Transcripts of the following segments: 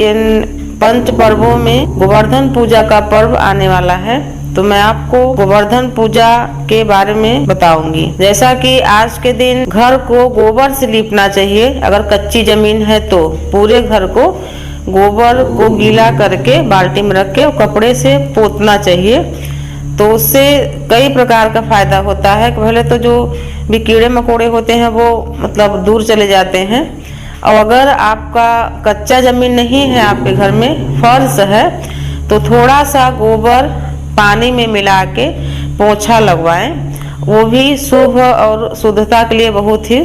इन पंच पर्वों में गोवर्धन पूजा का पर्व आने वाला है, तो मैं आपको गोवर्धन पूजा के बारे में बताऊंगी। जैसा कि आज के दिन घर को गोबर से लीपना चाहिए। अगर कच्ची जमीन है तो पूरे घर को गोबर को गीला करके बाल्टी में रख के कपड़े से पोतना चाहिए। तो उससे कई प्रकार का फायदा होता है। पहले तो जो भी कीड़े मकोड़े होते हैं वो मतलब दूर चले जाते हैं। और अगर आपका कच्चा जमीन नहीं है, आपके घर में फर्श है, तो थोड़ा सा गोबर पानी में मिला के पोछा लगवाएं। वो भी शुभ और शुद्धता के लिए बहुत ही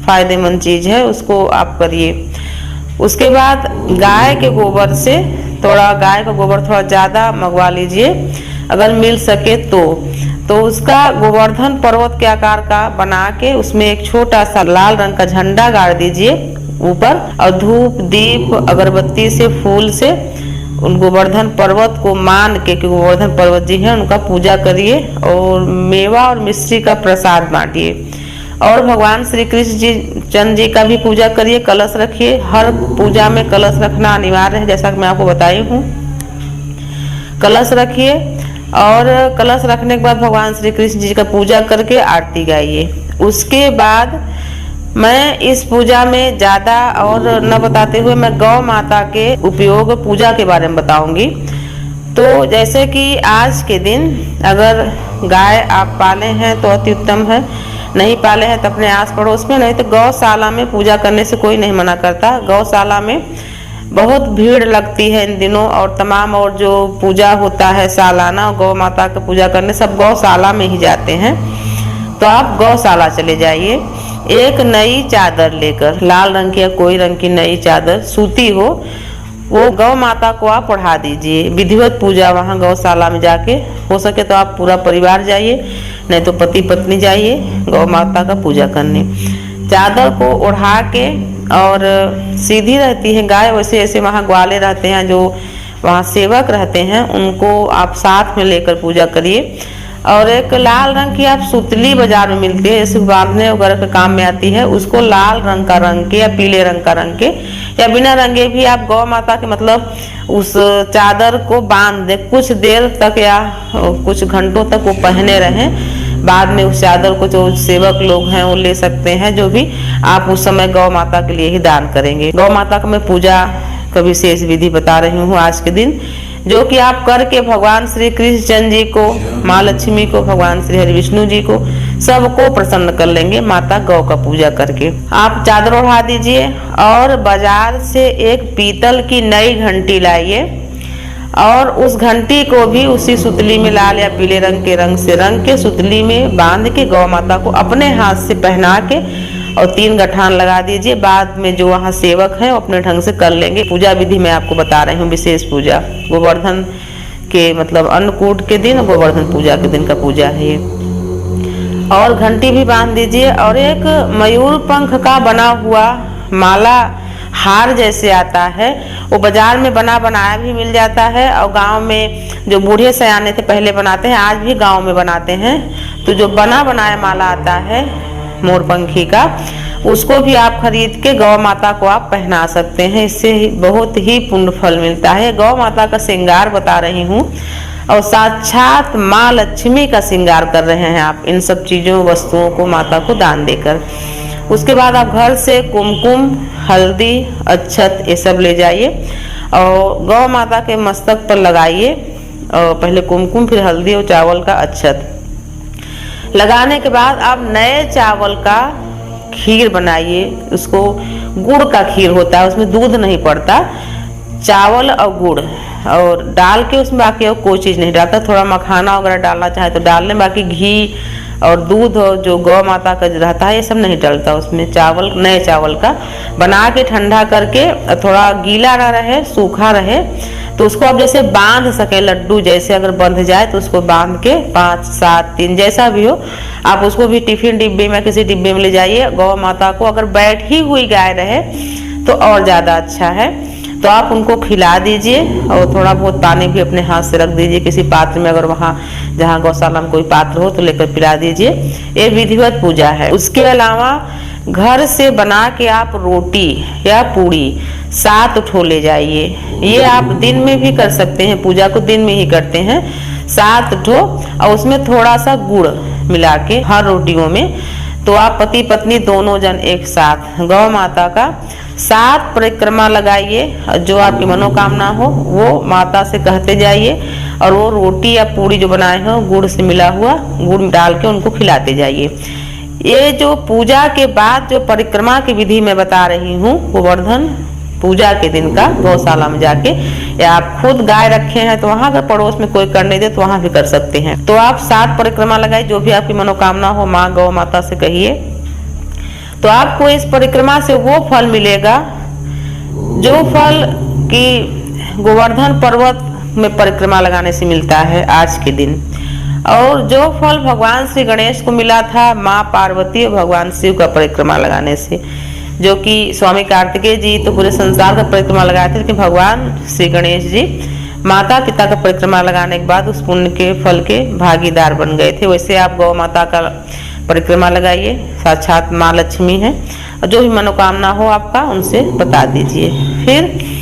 फायदेमंद चीज है, उसको आप करिए। उसके बाद गाय के गोबर से गाय का गोबर थोड़ा ज़्यादा मंगवा लीजिए अगर मिल सके तो उसका गोवर्धन पर्वत के आकार का बना के उसमें एक छोटा सा लाल रंग का झंडा गाड़ दीजिए ऊपर, और धूप दीप अगरबत्ती से फूल से उन गोवर्धन पर्वत को मान के कि गोवर्धन पर्वत जी हैं, उनका पूजा करिए और मेवा और मिश्री का प्रसाद बांटिए। और भगवान श्री कृष्ण चंद्र जी का भी पूजा करिए, कलश रखिए। हर पूजा में कलश रखना अनिवार्य है, जैसा कि मैं आपको बताई हूँ। कलश रखिए और कलश रखने के बाद भगवान श्री कृष्ण जी का पूजा करके आरती गाइए। उसके बाद मैं इस पूजा में ज़्यादा और न बताते हुए मैं गौ माता के उपयोग पूजा के बारे में बताऊंगी। तो जैसे कि आज के दिन अगर गाय आप पाले हैं तो अति उत्तम है, नहीं पाले हैं तो अपने आस पड़ोस में, नहीं तो गौशाला में पूजा करने से कोई नहीं मना करता। गौशाला में बहुत भीड़ लगती है इन दिनों, और तमाम और जो पूजा होता है सालाना गौ माता का पूजा करने सब गौशाला में ही जाते हैं। तो आप गौशाला चले जाइए, एक नई चादर लेकर, लाल रंग की या कोई रंग की नई चादर सूती वो गौ माता को आप ओढ़ा दीजिए। विधिवत पूजा वहाँ गौशाला में जाके, हो सके तो आप पूरा परिवार जाइए, नहीं तो पति पत्नी जाइए गौ माता का पूजा करने। चादर को ओढ़ा के, और सीधी रहती है गाय, वैसे ऐसे वहाँ ग्वाले रहते हैं जो वहाँ सेवक रहते हैं, उनको आप साथ में लेकर पूजा करिए। और एक लाल रंग की आप सुतली बाजार में मिलती है, जैसे बांधने वगैरह के काम में आती है, उसको लाल रंग का रंग के या पीले रंग का रंग के या बिना रंगे भी आप गौ माता के मतलब उस चादर को बांध दे, कुछ देर तक या कुछ घंटों तक वो पहने रहें। बाद में उस चादर को जो सेवक लोग हैं वो ले सकते हैं, जो भी आप उस समय गौ माता के लिए ही दान करेंगे। गौ माता का मैं पूजा का विशेष विधि बता रही हूँ आज के दिन, जो कि आप करके भगवान श्री कृष्ण चंद्र जी को, माँ लक्ष्मी को, भगवान श्री हरि विष्णु जी को, सबको प्रसन्न कर लेंगे माता गौ का पूजा करके। आप चादर ओढ़ा दीजिए और बाजार से एक पीतल की नई घंटी लाइए, और उस घंटी को भी उसी सुतली में लाल या पीले रंग के रंग से रंग के सुतली में बांध के गौ माता को अपने हाथ से पहना के और 3 गठान लगा दीजिए। बाद में जो वहाँ सेवक हैं वो अपने ढंग से कर लेंगे। पूजा विधि मैं आपको बता रही हूँ, विशेष पूजा गोवर्धन के मतलब अन्नकूट के दिन, गोवर्धन पूजा के दिन का पूजा है ये। और घंटी भी बांध दीजिए, और एक मयूर पंख का बना हुआ माला हार जैसे आता है, वो बाजार में बना बनाया भी मिल जाता है, और गांव में जो बूढ़े सयाने थे पहले बनाते हैं, आज भी गांव में बनाते हैं। तो जो बना बनाया माला आता है मोरपंखी का, उसको भी आप खरीद के गौ माता को आप पहना सकते हैं। इससे बहुत ही पुण्य फल मिलता है। गौ माता का श्रृंगार बता रही हूँ, और साक्षात माँ लक्ष्मी का श्रृंगार कर रहे हैं आप इन सब चीज़ों वस्तुओं को माता को दान देकर। उसके बाद आप घर से कुमकुम, हल्दी, अक्षत ये सब ले जाइए और गौ माता के मस्तक पर लगाइए। और पहले कुमकुम, फिर हल्दी और चावल का अक्षत लगाने के बाद आप नए चावल का खीर बनाइए। उसको गुड़ का खीर होता है, उसमें दूध नहीं पड़ता, चावल और गुड़ और डाल के उसमें, बाकी और कोई चीज़ नहीं डालता। थोड़ा मखाना वगैरह डालना चाहे तो डाल लें, बाकी घी और दूध और जो गौ माता का रहता है ये सब नहीं डलता उसमें। चावल नए चावल का बना के ठंडा करके, थोड़ा गीला ना रहे, सूखा रहे, तो उसको आप जैसे बांध सके लड्डू जैसे, अगर बंध जाए तो उसको बांध के 5, 7, 3 जैसा भी हो, आप उसको भी टिफिन डिब्बे में किसी डिब्बे में ले जाइए। गौ माता को अगर बैठी हुई गाय रहे तो और ज़्यादा अच्छा है, तो आप उनको खिला दीजिए और थोड़ा बहुत पानी भी अपने हाथ से रख दीजिए किसी पात्र में, अगर वहाँ जहाँ गौशाला में कोई पात्र हो तो लेकर पिला दीजिए। ये विधिवत पूजा है। उसके अलावा घर से बना के आप रोटी या पूड़ी 7 ठो ले जाइए। ये आप दिन में भी कर सकते हैं, पूजा को दिन में ही करते हैं 7 ठो, और उसमें थोड़ा सा गुड़ मिला के हर रोटियों में। तो आप पति पत्नी दोनों जन एक साथ गौ माता का 7 परिक्रमा लगाइए, और जो आपकी मनोकामना हो वो माता से कहते जाइए, और वो रोटी या पूड़ी जो बनाए हो गुड़ से मिला हुआ गुड़ डाल के उनको खिलाते जाइए। ये जो पूजा के बाद जो परिक्रमा की विधि मैं बता रही हूँ, गोवर्धन पूजा के दिन का गौशाला में जाके, या आप खुद गाय रखे हैं तो वहां अगर पड़ोस में कोई करने दे तो वहां भी कर सकते हैं। तो आप 7 परिक्रमा लगाइए, जो भी आपकी मनोकामना हो माँ गौ माता से कहिए। तो आपको इस परिक्रमा से वो फल मिलेगा जो फल की गोवर्धन पर्वत में परिक्रमा लगाने से मिलता है आज के दिन, और जो फल भगवान श्री गणेश को मिला था माँ पार्वती और भगवान शिव का परिक्रमा लगाने से, जो कि स्वामी कार्तिकेय जी तो पूरे संसार का परिक्रमा लगाए थे, लेकिन भगवान श्री गणेश जी माता पिता का परिक्रमा लगाने के बाद उस पुण्य के फल के भागीदार बन गए थे। वैसे आप गौ माता का परिक्रमा लगाइए, साक्षात माँ लक्ष्मी है, और जो भी मनोकामना हो आपका उनसे बता दीजिए। फिर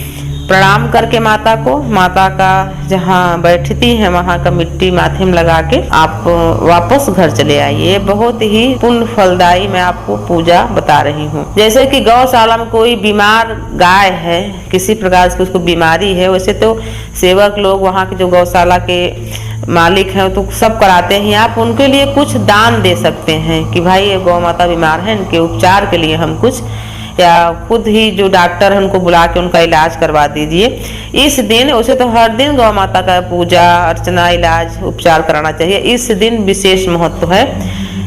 प्रणाम करके माता को, माता का जहाँ बैठती है वहाँ का मिट्टी माथे में लगा के आप वापस घर चले आइए। बहुत ही पुण्य फलदायी मैं आपको पूजा बता रही हूँ। जैसे कि गौशाला में कोई बीमार गाय है, किसी प्रकार की उसको बीमारी है, वैसे तो सेवक लोग वहाँ के जो गौशाला के मालिक हैं तो सब कराते हैं, आप उनके लिए कुछ दान दे सकते हैं कि भाई ये गौ माता बीमार है, इनके उपचार के लिए हम कुछ, या खुद ही जो डॉक्टर है उनको बुला के उनका इलाज करवा दीजिए। इस दिन, उसे तो हर दिन गौ माता का पूजा अर्चना इलाज उपचार कराना चाहिए, इस दिन विशेष महत्व है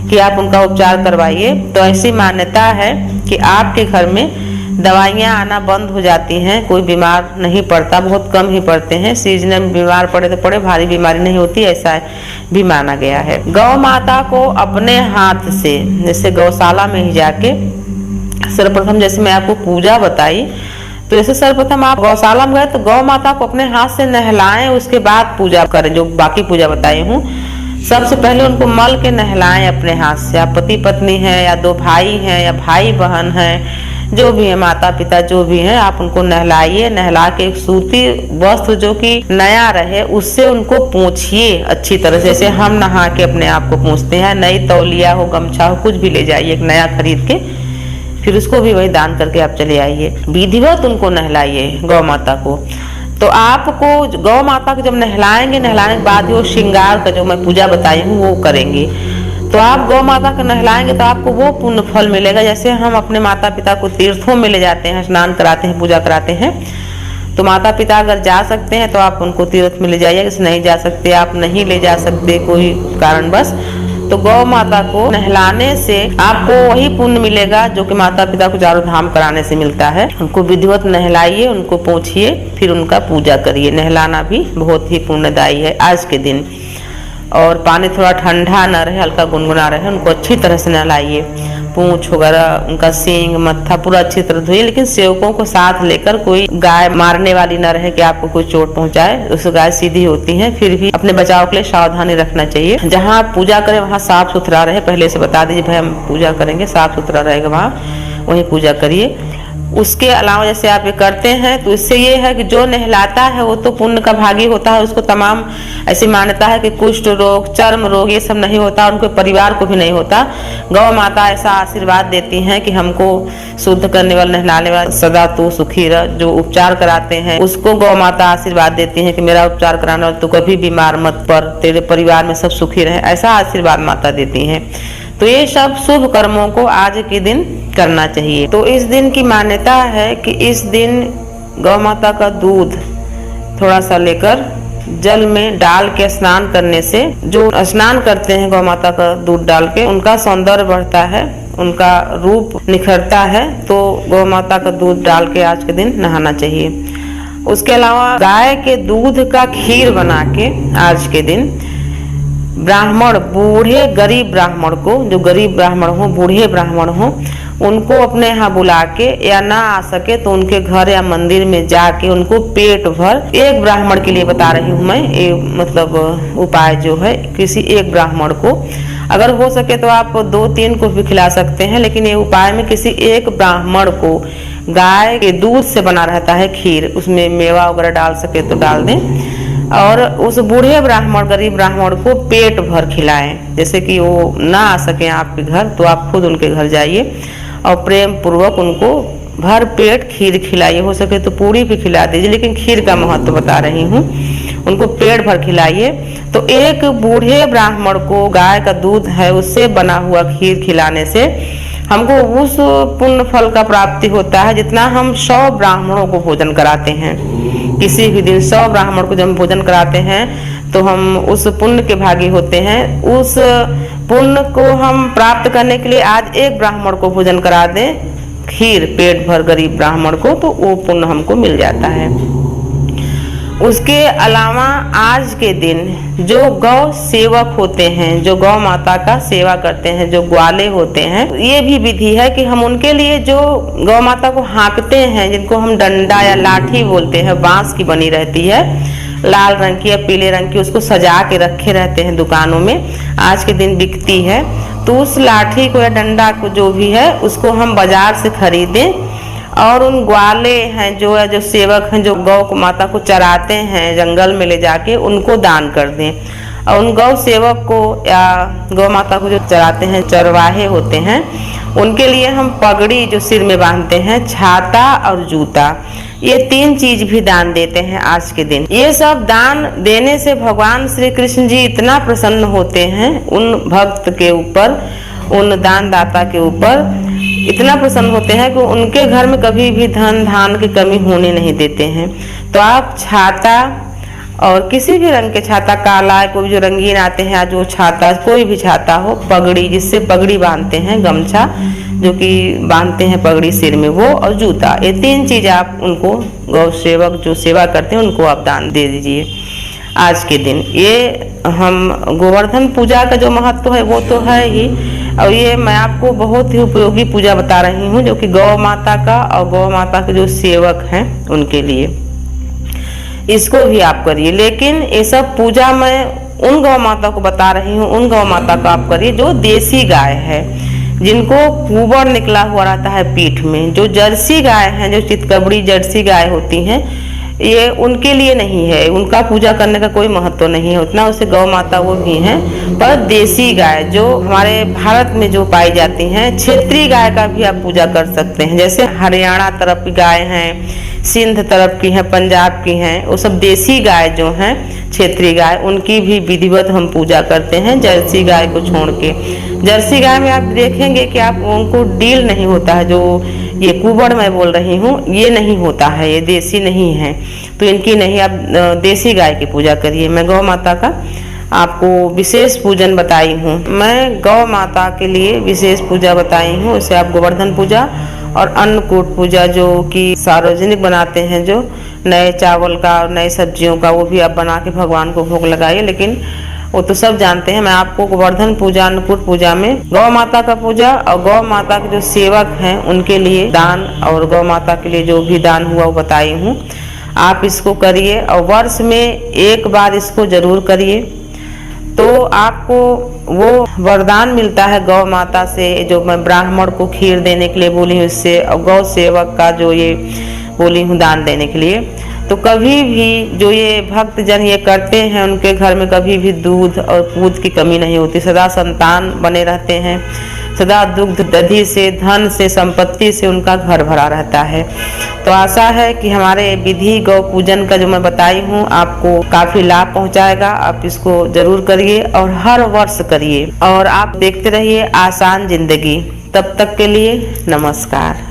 कि आप उनका उपचार करवाइए। तो ऐसी मान्यता है कि आपके घर में दवाइयाँ आना बंद हो जाती हैं, कोई बीमार नहीं पड़ता, बहुत कम ही पड़ते हैं। सीजन में बीमार पड़े तो पड़े, भारी बीमारी नहीं होती, ऐसा भी माना गया है। गौ माता को अपने हाथ से, जैसे गौशाला में ही जाके सर्वप्रथम, जैसे मैं आपको पूजा बताई, तो जैसे सर्वप्रथम आप गौशाला में गए तो गौ माता को अपने हाथ से नहलाएं, उसके बाद पूजा करें। जो बाकी पूजा बताई हूँ, सबसे पहले उनको मल के नहलाएं अपने हाथ से। आप पति पत्नी हैं या 2 भाई हैं या भाई बहन हैं, जो भी है माता पिता जो भी हैं, आप उनको नहलाइए। नहला के एक सूती वस्त्र जो कि नया रहे उससे उनको पोंछिए अच्छी तरह से, जैसे हम नहा के अपने आप को पोंछते हैं। नई तौलिया हो, गमछा हो, कुछ भी ले जाइए एक नया खरीद के, फिर उसको भी वही दान करके आप चले आइए। विधिवत उनको नहलाइए गौ माता को। तो आपको गौ माता को जब नहलाएंगे, नहलाने के बाद वो श्रृंगार का जो मैं पूजा बताई हूँ वो करेंगे। तो आप गौ माता को नहलाएंगे तो आपको वो पुण्य फल मिलेगा। जैसे हम अपने माता पिता को तीर्थों में ले जाते हैं, स्नान कराते हैं, पूजा कराते हैं, तो माता पिता अगर जा सकते हैं तो आप उनको तीर्थ में ले जाइए। अगर नहीं जा सकते, आप नहीं ले जा सकते कोई कारणवश, तो गौ माता को नहलाने से आपको वही पुण्य मिलेगा जो कि माता पिता को चारों धाम कराने से मिलता है। उनको विधिवत नहलाइए, उनको पोंछिए, फिर उनका पूजा करिए। नहलाना भी बहुत ही पुण्यदायी है आज के दिन। और पानी थोड़ा ठंडा न रहे, हल्का गुनगुना रहे, उनको अच्छी तरह से नहलाइए। पूंछ वगैरह, उनका सींग मत्था पूरा अच्छी तरह धोइए, लेकिन सेवकों को साथ लेकर, कोई गाय मारने वाली न रहे कि आपको कोई चोट पहुंचाए। उस गाय सीधी होती है, फिर भी अपने बचाव के लिए सावधानी रखना चाहिए। जहां आप पूजा करें वहां साफ सुथरा रहे, पहले से बता दीजिए भाई हम पूजा करेंगे, साफ सुथरा रहेगा वहाँ, वहीं पूजा करिए। उसके अलावा जैसे आप ये करते हैं तो इससे ये है कि जो नहलाता है वो तो पुण्य का भागी होता है, उसको तमाम ऐसी मान्यता है कि कुष्ठ रोग, चर्म रोग ये सब नहीं होता, उनके परिवार को भी नहीं होता। गौ माता ऐसा आशीर्वाद देती हैं कि हमको शुद्ध करने वाला, नहलाने वाला, सदा तू सुखी रह। जो उपचार कराते हैं उसको गौ माता आशीर्वाद देती है कि मेरा उपचार कराने वाला तू कभी बीमार मत पड़, तेरे परिवार में सब सुखी रहे, ऐसा आशीर्वाद माता देती है। तो ये सब शुभ कर्मों को आज के दिन करना चाहिए। तो इस दिन की मान्यता है कि इस दिन गौ माता का दूध थोड़ा सा लेकर जल में डाल के स्नान करने से, जो स्नान करते हैं गौ माता का दूध डाल के, उनका सौंदर्य बढ़ता है, उनका रूप निखरता है। तो गौ माता का दूध डाल के आज के दिन नहाना चाहिए। उसके अलावा गाय के दूध का खीर बना के आज के दिन ब्राह्मण, बूढ़े गरीब ब्राह्मण को, जो गरीब ब्राह्मण हो, बूढ़े ब्राह्मण हो, उनको अपने यहाँ बुला के, या ना आ सके तो उनके घर या मंदिर में जाके उनको पेट भर, एक ब्राह्मण के लिए बता रही हूँ मैं, ये मतलब उपाय जो है, किसी एक ब्राह्मण को अगर हो सके तो आप 2-3 को भी खिला सकते हैं, लेकिन ये उपाय में किसी एक ब्राह्मण को गाय के दूध से बना रहता है खीर, उसमें मेवा वगैरह डाल सके तो डाल दें, और उस बूढ़े ब्राह्मण, गरीब ब्राह्मण को पेट भर खिलाएं। जैसे कि वो ना आ सके आपके घर तो आप खुद उनके घर जाइए और प्रेम पूर्वक उनको भर पेट खीर खिलाइए। हो सके तो पूरी भी खिला दीजिए, लेकिन खीर का महत्व बता रही हूँ। उनको पेट भर खिलाइए। तो एक बूढ़े ब्राह्मण को गाय का दूध है उससे बना हुआ खीर खिलाने से हमको उस पुण्य फल का प्राप्ति होता है जितना हम 100 ब्राह्मणों को भोजन कराते हैं। किसी भी दिन 100 ब्राह्मण को जब हम भोजन कराते हैं तो हम उस पुण्य के भागी होते हैं। उस पुण्य को हम प्राप्त करने के लिए आज एक ब्राह्मण को भोजन करा दें खीर पेट भर गरीब ब्राह्मण को, तो वो पुण्य हमको मिल जाता है। उसके अलावा आज के दिन जो गौ सेवक होते हैं, जो गौ माता का सेवा करते हैं, जो ग्वाले होते हैं, ये भी विधि है कि हम उनके लिए जो गौ माता को हाँकते हैं, जिनको हम डंडा या लाठी बोलते हैं, बांस की बनी रहती है, लाल रंग की या पीले रंग की, उसको सजा के रखे रहते हैं दुकानों में, आज के दिन बिकती है। तो उस लाठी को या डंडा को जो भी है उसको हम बाजार से खरीदें और उन ग्वाले हैं जो सेवक हैं जो गौ को माता को चराते हैं जंगल में ले जाके, उनको दान कर दें। और उन गौ सेवक को या गौ माता को जो चराते हैं, चरवाहे होते हैं, उनके लिए हम पगड़ी जो सिर में बांधते हैं, छाता और जूता, ये 3 चीज भी दान देते हैं आज के दिन। ये सब दान देने से भगवान श्री कृष्ण जी इतना प्रसन्न होते हैं उन भक्त के ऊपर, उन दानदाता के ऊपर इतना प्रसन्न होते हैं कि उनके घर में कभी भी धन धान की कमी होने नहीं देते हैं। तो आप छाता और किसी भी रंग के छाता, काला, कोई जो रंगीन आते हैं, जो छाता कोई भी छाता हो, पगड़ी जिससे पगड़ी बांधते हैं, गमछा जो कि बांधते हैं पगड़ी सिर में, वो और जूता, ये 3 चीज आप उनको गौ सेवक जो सेवा करते हैं उनको आप दान दे दीजिए आज के दिन। ये हम गोवर्धन पूजा का जो महत्व है वो तो है ही, और ये मैं आपको बहुत ही उपयोगी पूजा बता रही हूँ जो कि गौ माता का और गौ माता के जो सेवक हैं उनके लिए, इसको भी आप करिए। लेकिन ये सब पूजा मैं उन गौ माता को बता रही हूँ, उन गौ माता को आप करिए जो देसी गाय है, जिनको कुबर निकला हुआ रहता है पीठ में। जो जर्सी गाय हैं, जो चितकबरी जर्सी गाय होती हैं, ये उनके लिए नहीं है, उनका पूजा करने का कोई महत्व नहीं है उतना, उसे गौ माता वो भी हैं। पर देसी गाय जो हमारे भारत में जो पाई जाती हैं, क्षेत्रीय गाय का भी आप पूजा कर सकते हैं। जैसे हरियाणा तरफ की गाय हैं, सिंध तरफ की हैं, पंजाब की हैं, वो सब देसी गाय जो हैं, क्षेत्रीय गाय, उनकी भी विधिवत हम पूजा करते हैं जर्सी गाय को छोड़ के। जर्सी गाय में आप देखेंगे कि आप उनको डील नहीं होता है, जो ये कुबड़ मैं बोल रही हूँ ये नहीं होता है, ये देसी नहीं है, तो इनकी नहीं, आप देसी गाय की पूजा करिए। मैं गौ माता का आपको विशेष पूजन बताई हूँ, मैं गौ माता के लिए विशेष पूजा बताई हूँ। उसे आप गोवर्धन पूजा और अन्नकूट पूजा जो कि सार्वजनिक बनाते हैं, जो नए चावल का और नए सब्जियों का, वो भी आप बना के भगवान को भोग लगाइए। लेकिन वो तो सब जानते हैं, मैं आपको गोवर्धन पूजा, अन्नकूट पूजा में गौ माता का पूजा और गौ माता के जो सेवक हैं उनके लिए दान और गौ माता के लिए जो भी दान हुआ वो बताई हूँ। आप इसको करिए और वर्ष में एक बार इसको जरूर करिए, तो आपको वो वरदान मिलता है गौ माता से, जो मैं ब्राह्मण को खीर देने के लिए बोली हूँ इससे, और गौ सेवक का जो ये बोली हूँ दान देने के लिए। तो कभी भी जो ये भक्त जन ये करते हैं उनके घर में कभी भी दूध और पूत की कमी नहीं होती, सदा संतान बने रहते हैं, सदा दुग्ध दधि से, धन से, संपत्ति से उनका घर भरा रहता है। तो आशा है कि हमारे विधि गौ पूजन का जो मैं बताई हूँ आपको काफी लाभ पहुँचाएगा। आप इसको जरूर करिए और हर वर्ष करिए, और आप देखते रहिए आसान जिंदगी। तब तक के लिए नमस्कार।